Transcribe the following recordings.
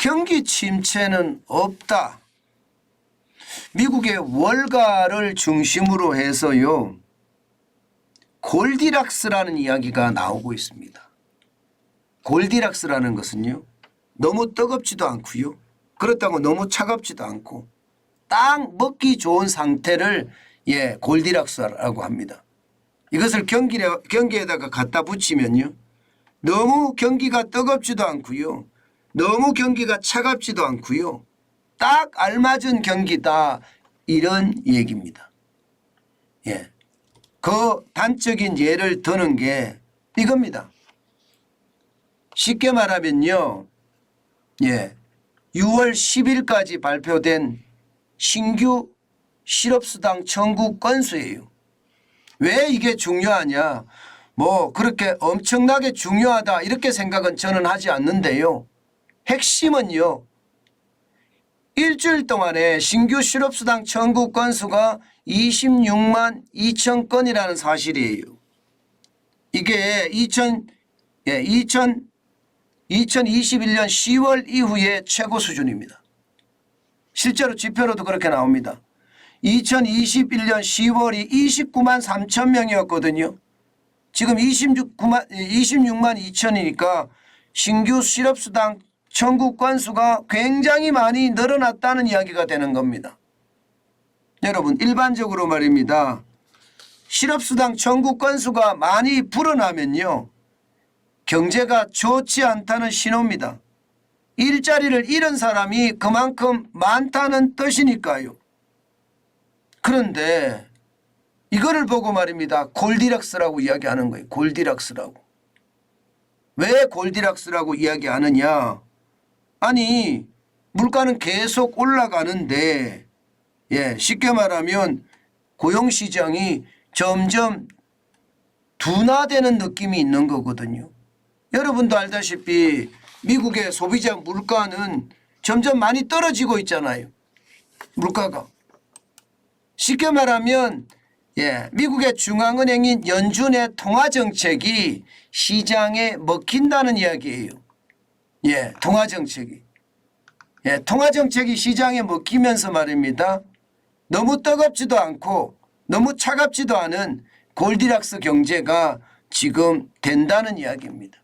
경기 침체는 없다. 미국의 월가를 중심으로 해서요, 골디락스라는 이야기가 나오고 있습니다. 골디락스라는 것은요, 너무 뜨겁지도 않고요, 그렇다고 너무 차갑지도 않고 딱 먹기 좋은 상태를 골디락스라고 합니다. 이것을 경기에다가 갖다 붙이면요, 너무 경기가 뜨겁지도 않고요, 너무 경기가 차갑지도 않고요, 딱 알맞은 경기다, 이런 얘기입니다. 그 단적인 예를 드는 게 이겁니다. 쉽게 말하면요, 6월 10일까지 발표된 신규 실업수당 청구 건수예요. 왜 이게 중요하냐? 뭐 그렇게 엄청나게 중요하다 이렇게 생각은 저는 하지 않는데요. 핵심은요, 일주일 동안에 신규 실업수당 청구 건수가 26만 2천 건이라는 사실이에요. 이게 2021년 10월 이후의 최고 수준입니다. 실제로 지표로도 그렇게 나옵니다. 2021년 10월이 29만 3천 명이었거든요. 지금 26만 2천이니까 신규 실업수당 청구 건수가 굉장히 많이 늘어났다는 이야기가 되는 겁니다. 여러분, 일반적으로 말입니다. 실업수당 청구 건수가 많이 불어나면요, 경제가 좋지 않다는 신호입니다. 일자리를 잃은 사람이 그만큼 많다는 뜻이니까요. 그런데 이거를 보고 말입니다. 골디락스라고 이야기하는 거예요. 골디락스라고. 왜 골디락스라고 이야기하느냐? 아니, 물가는 계속 올라가는데 쉽게 말하면 고용시장이 점점 둔화되는 느낌이 있는 거거든요. 여러분도 알다시피 미국의 소비자 물가는 점점 많이 떨어지고 있잖아요. 물가가. 쉽게 말하면 미국의 중앙은행인 연준의 통화정책이 시장에 먹힌다는 이야기예요. 통화정책이. 통화정책이 시장에 먹히면서 말입니다. 너무 뜨겁지도 않고 너무 차갑지도 않은 골디락스 경제가 지금 된다는 이야기입니다.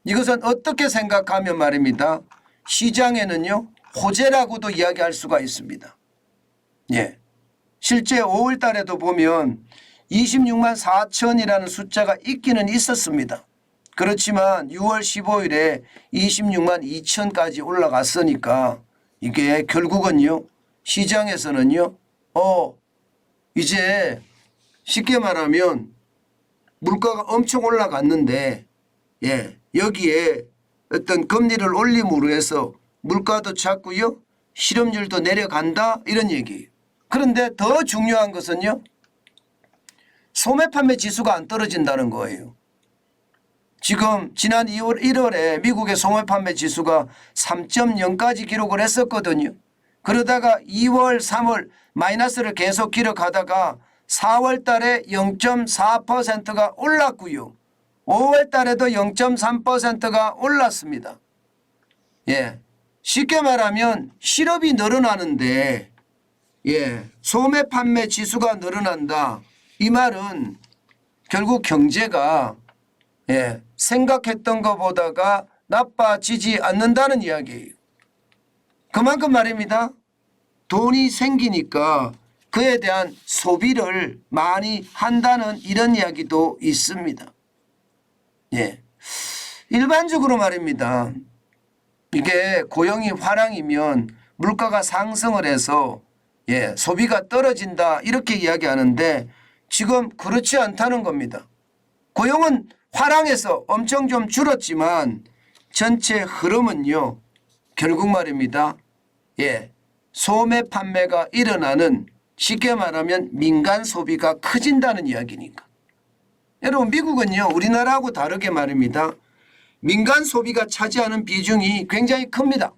이것은 어떻게 생각하면 말입니다. 시장에는요, 호재라고도 이야기할 수가 있습니다. 실제 5월 달에도 보면 26만 4천이라는 숫자가 있기는 있었습니다. 그렇지만 6월 15일에 26만 2천까지 올라갔으니까 이게 결국은요, 시장에서는요, 이제 쉽게 말하면 물가가 엄청 올라갔는데 여기에 어떤 금리를 올림으로 해서 물가도 작고요, 실업률도 내려간다, 이런 얘기예요. 그런데 더 중요한 것은요, 소매 판매 지수가 안 떨어진다는 거예요. 지금 지난 1월에 미국의 소매 판매 지수가 3.0까지 기록을 했었거든요. 그러다가 2월, 3월 마이너스를 계속 기록하다가 4월 달에 0.4%가 올랐고요. 5월 달에도 0.3%가 올랐습니다. 쉽게 말하면 실업이 늘어나는데 소매 판매 지수가 늘어난다. 이 말은 결국 경제가 생각했던 것보다가 나빠지지 않는다는 이야기예요. 그만큼 말입니다. 돈이 생기니까 그에 대한 소비를 많이 한다는 이런 이야기도 있습니다. 일반적으로 말입니다. 이게 고용이 화랑이면 물가가 상승을 해서 소비가 떨어진다, 이렇게 이야기하는데 지금 그렇지 않다는 겁니다. 고용은 화랑에서 엄청 좀 줄었지만 전체 흐름은요, 결국 말입니다. 소매 판매가 일어나는, 쉽게 말하면 민간 소비가 커진다는 이야기니까. 여러분, 미국은요, 우리나라하고 다르게 말입니다. 민간 소비가 차지하는 비중이 굉장히 큽니다.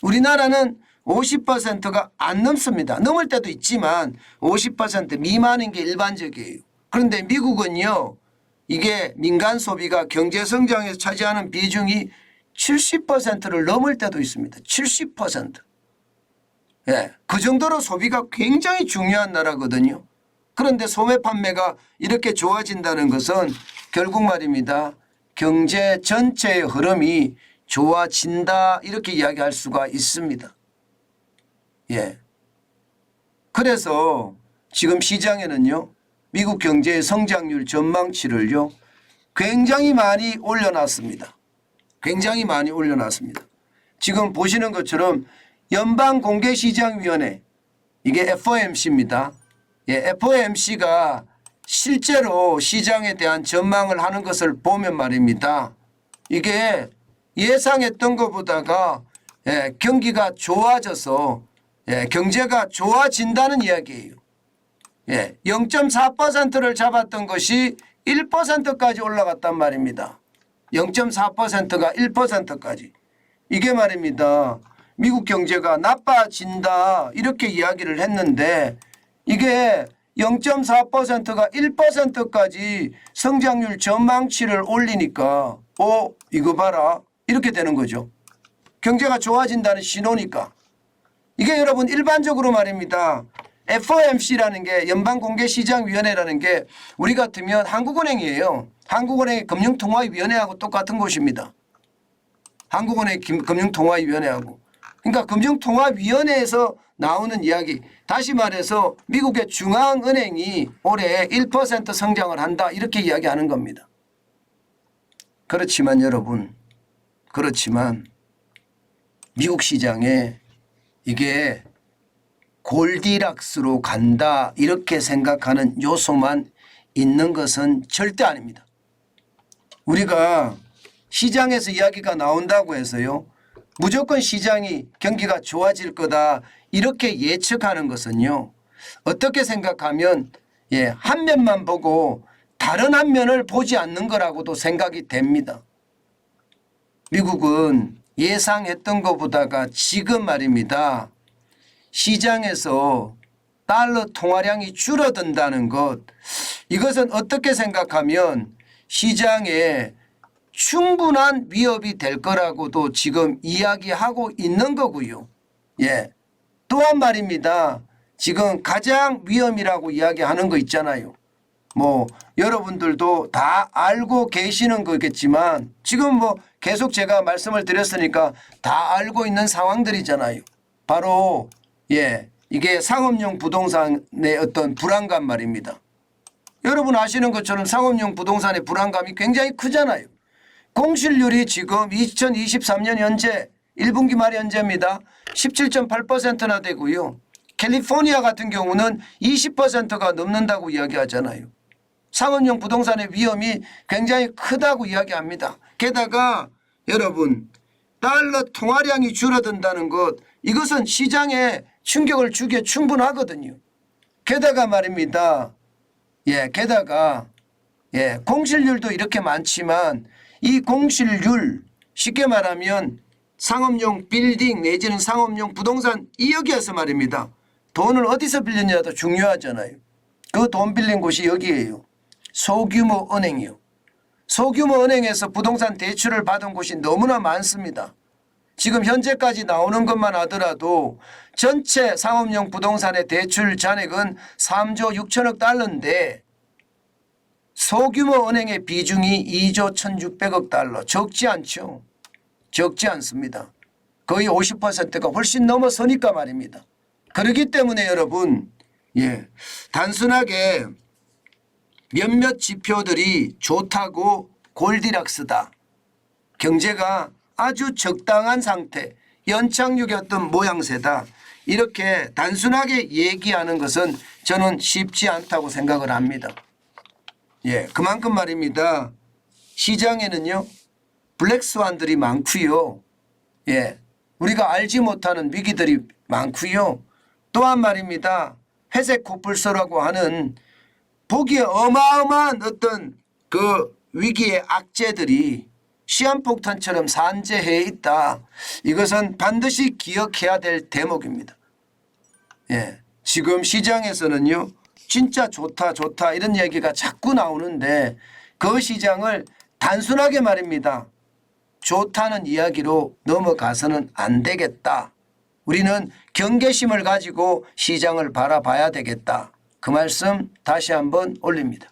우리나라는 50%가 안 넘습니다. 넘을 때도 있지만 50% 미만인 게 일반적이에요. 그런데 미국은요, 이게 민간 소비가 경제 성장에서 차지하는 비중이 70%를 넘을 때도 있습니다. 70%. 예, 그 정도로 소비가 굉장히 중요한 나라거든요. 그런데 소매 판매가 이렇게 좋아진다는 것은 결국 말입니다. 경제 전체의 흐름이 좋아진다 이렇게 이야기할 수가 있습니다. 예. 그래서 지금 시장에는요. 미국 경제의 성장률 전망치를요. 굉장히 많이 올려놨습니다. 굉장히 많이 올려놨습니다. 지금 보시는 것처럼 연방공개시장위원회 이게 FOMC입니다. 예, FOMC가 실제로 시장에 대한 전망을 하는 것을 보면 말입니다. 이게 예상했던 것보다가 예, 경기가 좋아져서 예, 경제가 좋아진다는 이야기예요. 예, 0.4%를 잡았던 것이 1%까지 올라갔단 말입니다. 0.4%가 1%까지. 이게 말입니다. 미국 경제가 나빠진다 이렇게 이야기를 했는데 이게 0.4%가 1%까지 성장률 전망치를 올리니까 이거 봐라 이렇게 되는 거죠. 경제가 좋아진다는 신호니까. 이게 여러분 일반적으로 말입니다. FOMC라는 게 연방공개시장위원회라는 게 우리 같으면 한국은행이에요. 한국은행의 금융통화위원회하고 똑같은 곳입니다. 한국은행 금융통화위원회하고. 그러니까 금융통화위원회에서 나오는 이야기. 다시 말해서 미국의 중앙은행이 올해 1% 성장을 한다 이렇게 이야기하는 겁니다. 그렇지만 여러분, 그렇지만 미국 시장에 이게 골디락스로 간다 이렇게 생각하는 요소만 있는 것은 절대 아닙니다. 우리가 시장에서 이야기가 나온다고 해서요. 무조건 시장이 경기가 좋아질 거다 이렇게 예측하는 것은요. 어떻게 생각하면 한 면만 보고 다른 한 면을 보지 않는 거라고도 생각이 됩니다. 미국은 예상했던 것보다가 지금 말입니다. 시장에서 달러 통화량이 줄어든다는 것 이것은 어떻게 생각하면 시장에 충분한 위협이 될 거라고도 지금 이야기하고 있는 거고요. 예. 또한 말입니다. 지금 가장 위험이라고 이야기하는 거 있잖아요. 뭐 여러분들도 다 알고 계시는 거겠지만 지금 뭐 계속 제가 말씀을 드렸으니까 다 알고 있는 상황들이잖아요. 바로 이게 상업용 부동산의 어떤 불안감 말입니다. 여러분 아시는 것처럼 상업용 부동산의 불안감이 굉장히 크잖아요. 공실률이 지금 2023년 현재 1분기 말 현재입니다. 17.8%나 되고요. 캘리포니아 같은 경우는 20%가 넘는다고 이야기하잖아요. 상업용 부동산의 위험이 굉장히 크다고 이야기합니다. 게다가 여러분 달러 통화량이 줄어든다는 것 이것은 시장에 충격을 주기에 충분하거든요. 게다가 말입니다. 게다가 공실률도 이렇게 많지만 이 공실률 쉽게 말하면 상업용 빌딩 내지는 상업용 부동산 이 여기에서 말입니다. 돈을 어디서 빌렸냐도 중요하잖아요. 그 돈 빌린 곳이 여기에요. 소규모 은행이요. 소규모 은행에서 부동산 대출을 받은 곳이 너무나 많습니다. 지금 현재까지 나오는 것만 하더라도 전체 상업용 부동산의 대출 잔액은 3조 6천억 달러인데 소규모 은행의 비중이 2조 1,600억 달러. 적지 않죠. 적지 않습니다. 거의 50%가 훨씬 넘어서니까 말입니다. 그렇기 때문에 여러분 단순하게 몇몇 지표들이 좋다고 골디락스다. 경제가 아주 적당한 상태, 연착륙의 어떤 모양새다. 이렇게 단순하게 얘기하는 것은 저는 쉽지 않다고 생각을 합니다. 그만큼 말입니다. 시장에는요. 블랙스완들이 많고요. 우리가 알지 못하는 위기들이 많고요. 또한 말입니다. 회색 코뿔소라고 하는 보기에 어마어마한 어떤 그 위기의 악재들이 시한폭탄처럼 산재해 있다. 이것은 반드시 기억해야 될 대목입니다. 지금 시장에서는요. 진짜 좋다 좋다 이런 얘기가 자꾸 나오는데 그 시장을 단순하게 말입니다. 좋다는 이야기로 넘어가서는 안 되겠다. 우리는 경계심을 가지고 시장을 바라봐야 되겠다. 그 말씀 다시 한번 올립니다.